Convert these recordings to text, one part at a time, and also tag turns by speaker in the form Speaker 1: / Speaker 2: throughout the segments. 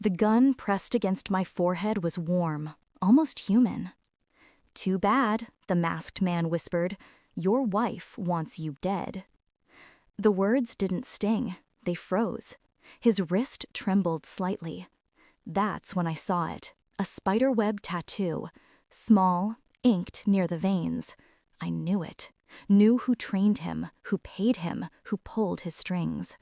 Speaker 1: The gun pressed against my forehead was warm, almost human. "Too bad," the masked man whispered. "Your wife wants you dead." The words didn't sting, they froze. His wrist trembled slightly. That's when I saw it, a spiderweb tattoo, small, inked near the veins. I knew it, knew who trained him, who paid him, who pulled his strings.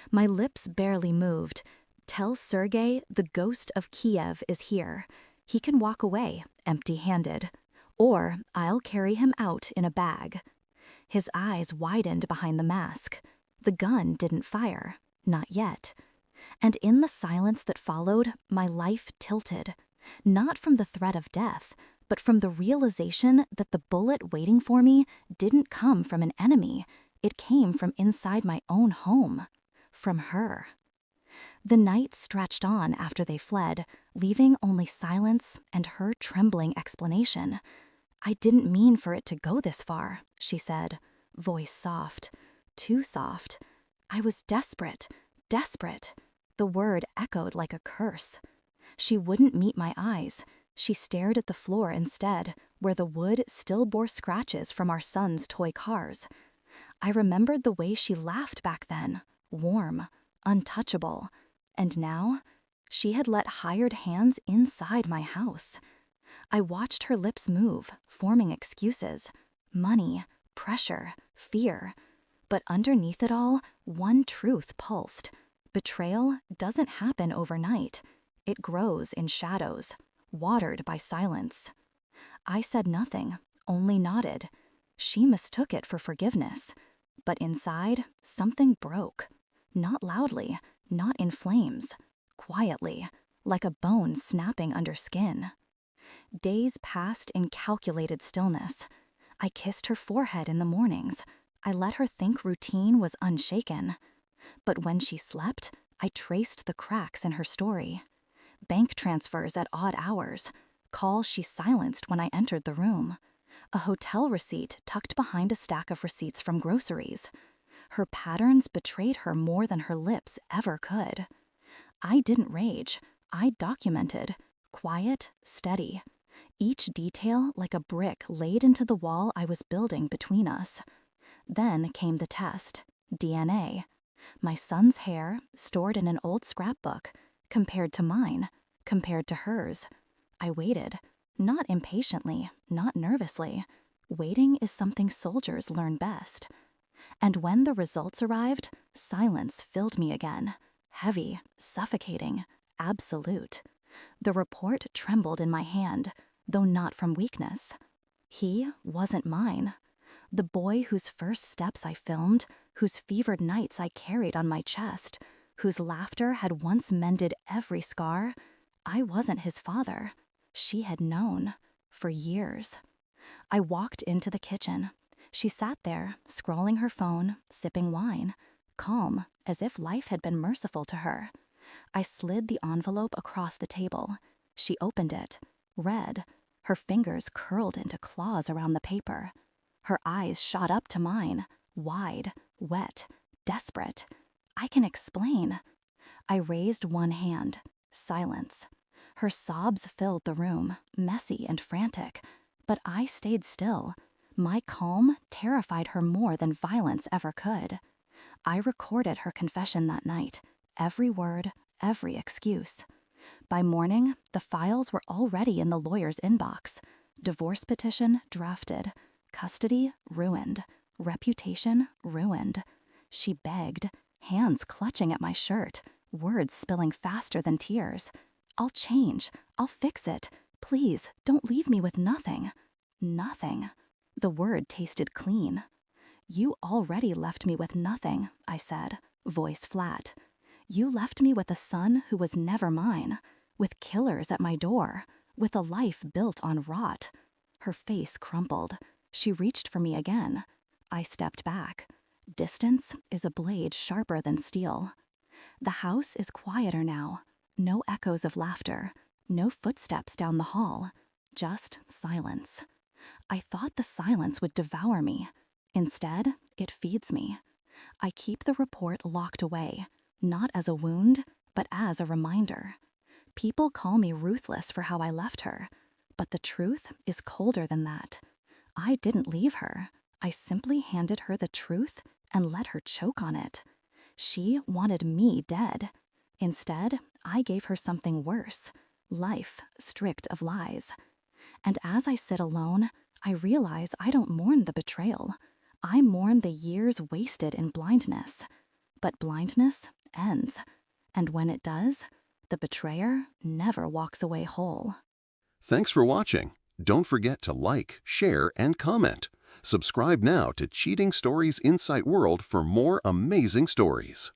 Speaker 1: My lips barely moved. "Tell Sergei the ghost of Kiev is here. He can walk away, empty-handed. Or I'll carry him out in a bag." His eyes widened behind the mask. The gun didn't fire. Not yet. And in the silence that followed, my life tilted. Not from the threat of death, but from the realization that the bullet waiting for me didn't come from an enemy. It came from inside my own home. From her. The night stretched on after they fled, leaving only silence and her trembling explanation. "I didn't mean for it to go this far," she said, voice soft, too soft. "I was desperate, desperate." The word echoed like a curse. She wouldn't meet my eyes. She stared at the floor instead, where the wood still bore scratches from our son's toy cars. I remembered the way she laughed back then, warm, untouchable. And now, she had let hired hands inside my house. I watched her lips move, forming excuses. Money, pressure, fear. But underneath it all, one truth pulsed. Betrayal doesn't happen overnight. It grows in shadows, watered by silence. I said nothing, only nodded. She mistook it for forgiveness. But inside, something broke. Not loudly, not in flames. Quietly, like a bone snapping under skin. Days passed in calculated stillness. I kissed her forehead in the mornings. I let her think routine was unshaken. But when she slept, I traced the cracks in her story. Bank transfers at odd hours. Calls she silenced when I entered the room. A hotel receipt tucked behind a stack of receipts from groceries. Her patterns betrayed her more than her lips ever could. I didn't rage. I documented. Quiet, steady. Each detail like a brick laid into the wall I was building between us. Then came the test. DNA. My son's hair, stored in an old scrapbook, compared to mine, compared to hers. I waited. Not impatiently, not nervously. Waiting is something soldiers learn best. And when the results arrived, silence filled me again. Heavy, suffocating, absolute. The report trembled in my hand, though not from weakness. He wasn't mine. The boy whose first steps I filmed, whose fevered nights I carried on my chest, whose laughter had once mended every scar, I wasn't his father. She had known. For years. I walked into the kitchen. She sat there, scrolling her phone, sipping wine, calm, as if life had been merciful to her. I slid the envelope across the table. She opened it, read. Her fingers curled into claws around the paper. Her eyes shot up to mine, wide, wet, desperate. I can explain. I raised one hand. Silence. Her sobs filled the room, messy and frantic. But I stayed still. My calm terrified her more than violence ever could. I recorded her confession that night. Every word, every excuse. By morning, the files were already in the lawyer's inbox. Divorce petition drafted. Custody ruined. Reputation ruined. She begged, hands clutching at my shirt, words spilling faster than tears. "I'll change. I'll fix it. Please, don't leave me with nothing." Nothing. The word tasted clean. "You already left me with nothing," I said, voice flat. "You left me with a son who was never mine, with killers at my door, with a life built on rot." Her face crumpled. She reached for me again. I stepped back. Distance is a blade sharper than steel. The house is quieter now. No echoes of laughter. No footsteps down the hall. Just silence. I thought the silence would devour me. Instead, it feeds me. I keep the report locked away, not as a wound, but as a reminder. People call me ruthless for how I left her, but the truth is colder than that. I didn't leave her. I simply handed her the truth and let her choke on it. She wanted me dead. Instead, I gave her something worse, life stripped of lies. And as I sit alone, I realize I don't mourn the betrayal. I mourn the years wasted in blindness. But blindness ends. And when it does, the betrayer never walks away whole.
Speaker 2: Thanks for watching. Don't forget to like, share, and comment. Subscribe now to Cheating Stories Insight World for more amazing stories.